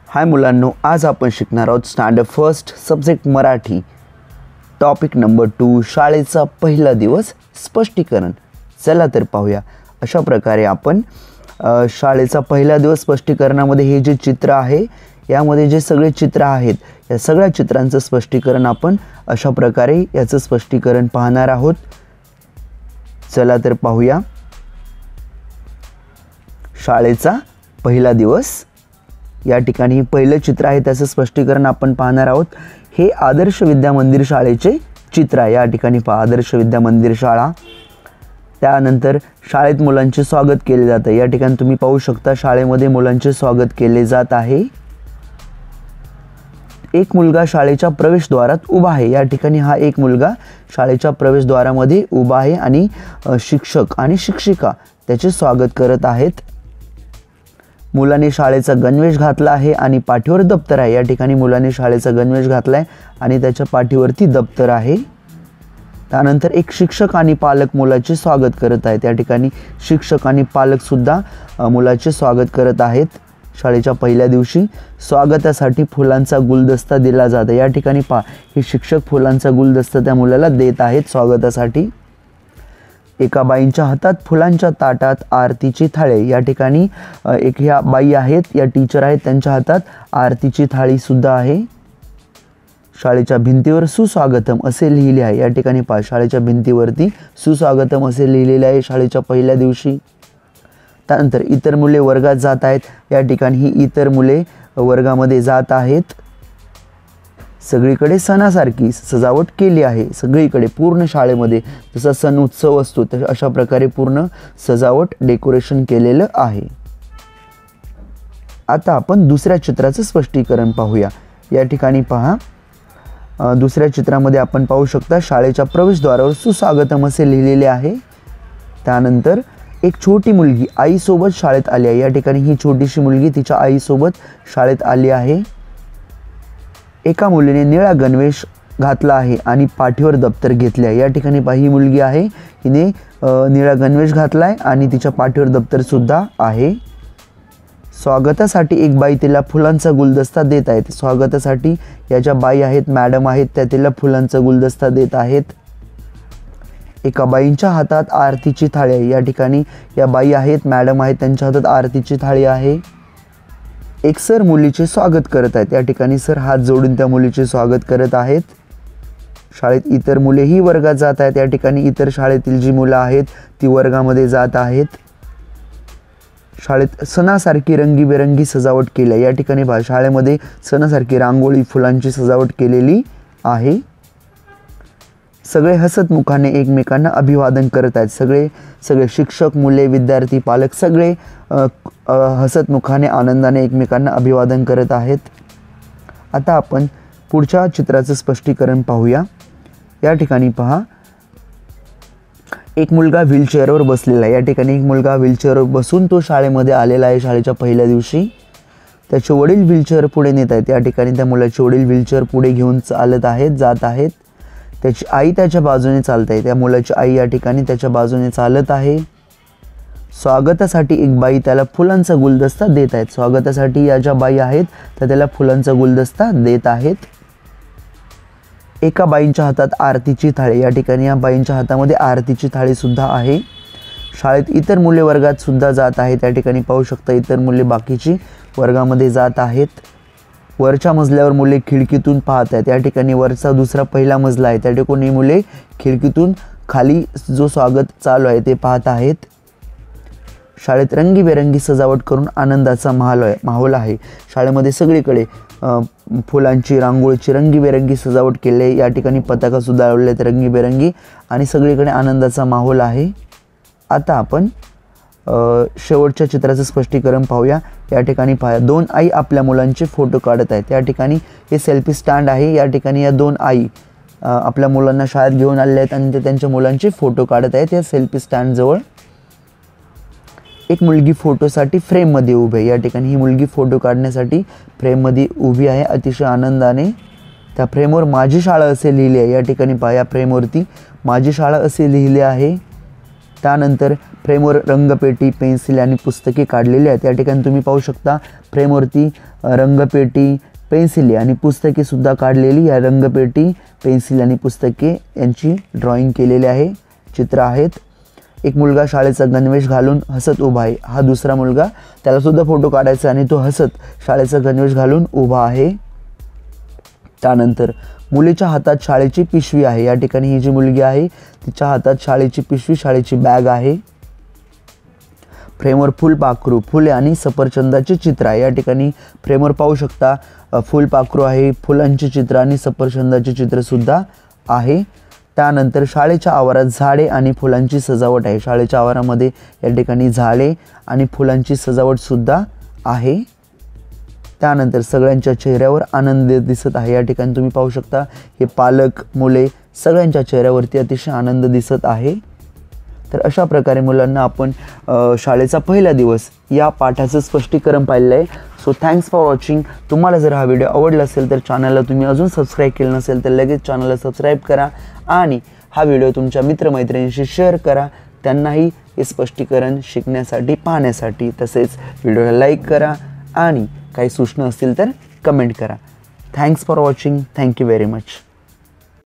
हाय मुलांनो, आज आपण शिकणार आहोत standard first subject Marathi topic number 2 शाळेचा पहिला दिवस स्पष्टीकरण। चला तर पाहूया। अशा प्रकारे आपण शाळेचा पहिला दिवस स्पष्टीकरणामध्ये हे जे चित्र आहे, यामध्ये जे सगळे चित्र आहेत, या सगळ्या चित्रांचं स्पष्टीकरण आपण अशा प्रकारे याचं स्पष्टीकरण पाहणार आहोत। चला तर पाहूया। शाळेचा पहिला दिवस, या ठिकाणी पहिलं चित्र आहे, त्याचं स्पष्टीकरण आपण पाहणार आहोत। हे आदर्श विद्या मंदिर शाळेचे चित्र आहे। या ठिकाणी पहा, आदर्श विद्या मंदिर शाळा। त्यानंतर शाळेत मुलांचे स्वागत केले जाते। या ठिकाणी तुम्ही पाहू शकता, शाळेमध्ये मुलांचे स्वागत केले जात आहे। एक मुलगा शाळेच्या प्रवेशद्वारात उभा आहे। या ठिकाणी हा एक मुलगा शाळेच्या प्रवेशद्वारामध्ये उभा आहे आणि शिक्षक आणि शिक्षिका त्याचे स्वागत करत आहेत। मुलाने शाळेचा गणवेश घातला आहे आणि पाठीवर दप्तर आहे। या ठिकाणी मुलाने शाळेचा गणवेश घातला आहे आणि त्याच्या पाठीवरती दप्तर आहे। त्यानंतर एक शिक्षक आणि पालक मुलाचे स्वागत करत आहेत। या ठिकाणी शिक्षक आणि पालक सुद्धा मुलाचे स्वागत करत आहेत। शाळेच्या पहिल्या दिवशी स्वागतासाठी फुलांचा गुलदस्ता दिला जातो। या ठिकाणी पहा, हे शिक्षक फुलांचा गुलदस्ता त्या मुलाला देत आहेत स्वागतासाठी। एका बाईंच्या हातात फुलांच्या ताटात आरतीची थाळी। या ठिकाणी एक ह्या बाई आहेत, या टीचर आहेत, त्यांच्या हातात आरतीची थाळी सुद्धा आहे। शाळेच्या भिंतीवर सुस्वागतम असे लिहिले आहे। या ठिकाणी पहा, शाळेच्या भिंतीवरती सुस्वागतम असे लिहिलेले आहे शाळेच्या पहिल्या दिवशी। त्यानंतर इतर मुले वर्गात जात आहेत। या ठिकाणी ही इतर मुले वर्गामध्ये जात आहेत। सगळीकडे सणासारखी सजावट केली आहे। सगळीकडे पूर्ण शाळेमध्ये जसा सण उत्सव असतो तशा अशा प्रकारे पूर्ण सजावट डेकोरेशन केलेलं आहे। आता आपण दुसऱ्या चित्राचं स्पष्टीकरण पाहूया। या ठिकाणी पहा, दुसऱ्या चित्रामध्ये आपण पाहू शकता, शाळेच्या प्रवेशद्वारावर सुस्वागतम असे लिहिलेले आहे। त्यानंतर एक छोटी मुलगी आईसोबत शाळेत आली आहे। या ठिकाणी ही छोटीशी मुलगी तिच्या आईसोबत शाळेत आली आहे। एका मुलीने निळा गणवेश घातला आहे आणि पाठीवर दप्तर घेतले आहे। या ठिकाणी पहा, ही मुलगी आहे, हिने निळा गणवेश घातला आहे आणि तिच्या पाठीवर दप्तर सुद्धा आहे। स्वागतासाठी एक बाई तिला फुलांचा गुलदस्ता देत आहेत। स्वागतासाठी या ज्या बाई आहेत, मॅडम आहेत, त्या तिला फुलांचा गुलदस्ता देत आहेत। एका बाईंच्या हातात आरतीची थाळी आहे। या ठिकाणी या बाई आहेत, मॅडम आहेत, त्यांच्या हातात आरतीची थाळी आहे। एक सर मुलीचे स्वागत करत आहेत। या ठिकाणी सर हात जोडून त्या मुलीचे स्वागत करत आहेत। शाळेत इतर मुलेही वर्गात जात आहेत। या ठिकाणी इतर शाळेतील जी मुलं आहेत ती वर्गामध्ये जात आहेत। शाळेत सणासारखी रंगीबेरंगी सजावट केली आहे। या ठिकाणी पहा, शाळेमध्ये सणासारखी रांगोळी, फुलांची सजावट केलेली आहे। सगळे हसत मुखाने एकमेकांना अभिवादन करत आहेत। सगळे शिक्षक, मुले, विद्यार्थी, पालक सगळे हसत मुखाने आनंदाने एकमेकांना अभिवादन करत आहेत। आता आपण पुढच्या चित्राचं स्पष्टीकरण पाहूया। या ठिकाणी पहा, एक मुलगा व्हीलचेअरवर बसलेला आहे। या ठिकाणी एक मुलगा व्हीलचेअरवर बसून तो शाळेमध्ये आलेला आहे शाळेच्या पहिल्या दिवशी। त्याचे वडील व्हीलचेअर पुढे नेत आहेत। या ठिकाणी त्या मुलाचे वडील व्हीलचेअर पुढे घेऊन चालत आहेत, जात आहेत। त्याची आई त्याच्या बाजूने चालत आहे। त्या मुलाची आई या ठिकाणी त्याच्या बाजूने चालत आहे। स्वागतासाठी एक बाई त्याला फुलांचा गुलदस्ता देत आहेत। स्वागतासाठी या ज्या बाई आहेत त्या त्याला फुलांचा गुलदस्ता देत आहेत। एका बाईंच्या हातात आरतीची थाळी। या ठिकाणी या बाईंच्या हातामध्ये आरतीची थाळी सुद्धा आहे। शाळेत इतर मुले वर्गात सुद्धा जात आहेत। या ठिकाणी पाहू शकता, इतर मुले बाकीची वर्गामध्ये जात आहेत। वरच्या मजल्यावर मुले खिडकीतून पाहत आहेत। या ठिकाणी वरचा दुसरा पहिला मजला आहे, त्या ठिकाणी मुले खिडकीतून खाली जो स्वागत चालू आहे ते पाहत आहेत। शाळेत रंगीबेरंगी सजावट करून आनंदाचा माहोल आहे। शाळेमध्ये सगळीकडे फुलांची, रांगोळीची रंगीबेरंगी सजावट केली आहे। या ठिकाणी पताका सुद्धा लावले आहेत रंगीबेरंगी आणि सगळीकडे आनंदाचा माहोल आहे। आता आपण शेवटच्या चित्राचं स्पष्टीकरण पाहूया। या ठिकाणी पहा, दोन आई आपल्या मुलांचे फोटो काढत आहेत। या ठिकाणी हे सेल्फी स्टँड आहे। या ठिकाणी या दोन आई आपल्या मुलांना शाळेत घेऊन आलेल्या आहेत आणि ते त्यांच्या मुलांचे फोटो काढत आहेत या सेल्फी स्टँड जवळ। एक मुलगी फोटोसाठी फ्रेममध्ये उभी आहे। या ठिकाणी ही मुलगी फोटो काढण्यासाठी फ्रेममध्ये उभी आहे अतिशय आनंदाने। त्या फ्रेमवर माझी शाळा असे लिहिले आहे। या ठिकाणी पहा, या फ्रेमवरती माझी शाळा असे लिहिले आहे। त्यानंतर फ्रेमवर रंगपेटी, पेन्सिल आणि पुस्तके काढलेली आहेत. या ठिकाणी तुम्ही पाहू शकता फ्रेमवरती रंगपेटी, पेन्सिली आणि पुस्तकेसुद्धा काढलेली. या रंगपेटी, पेन्सिल आणि पुस्तके यांची ड्रॉइंग केलेली आहे, चित्र आहेत. एक मुलगा शाळेचा गणवेश घालून हसत उभा आहे. हा दुसरा मुलगा, त्यालासुद्धा फोटो काढायचा आणि तो हसत शाळेचा गणवेश घालून उभा आहे. त्यानंतर मुलीच्या हातात शाळेची पिशवी आहे. या ठिकाणी ही जी मुलगी आहे तिच्या हातात शाळेची पिशवी, शाळेची बॅग आहे. फ्रेमवर फुलपाखरू, फुले आणि सफरचंदाचे चित्र आहे. या ठिकाणी फ्रेमवर पाहू शकता फुलपाखरू आहे, फुलांचे चित्र आणि सफरचंदाचे चित्रसुद्धा आहे. त्यानंतर शाळेच्या आवारात झाडे आणि फुलांची सजावट आहे. शाळेच्या आवारामध्ये या ठिकाणी झाडे आणि फुलांची सजावटसुद्धा आहे. त्यानंतर सगळ्यांच्या चेहऱ्यावर आनंद दिसत आहे. या ठिकाणी तुम्ही पाहू शकता हे पालक, मुले सगळ्यांच्या चेहऱ्यावरती अतिशय आनंद दिसत आहे. तर अशा प्रकारे मुलांना आपण शाळेचा पहिला दिवस या पाठाचं स्पष्टीकरण पाहिलं आहे. So thanks for watching. तुम्हाला जर हा व्हिडिओ आवडला असेल तर चॅनलला तुम्ही अजून सबस्क्राईब केलं नसेल तर लगेच चॅनलला सबस्क्राईब करा आणि हा व्हिडिओ तुमच्या मित्रमैत्रिणींशी शेअर करा, त्यांनाही हे स्पष्टीकरण शिकण्यासाठी, पाहण्यासाठी. तसेच व्हिडिओला लाईक करा आणि काही सूचना असतील तर कमेंट करा. Thanks for watching. Thank you very much.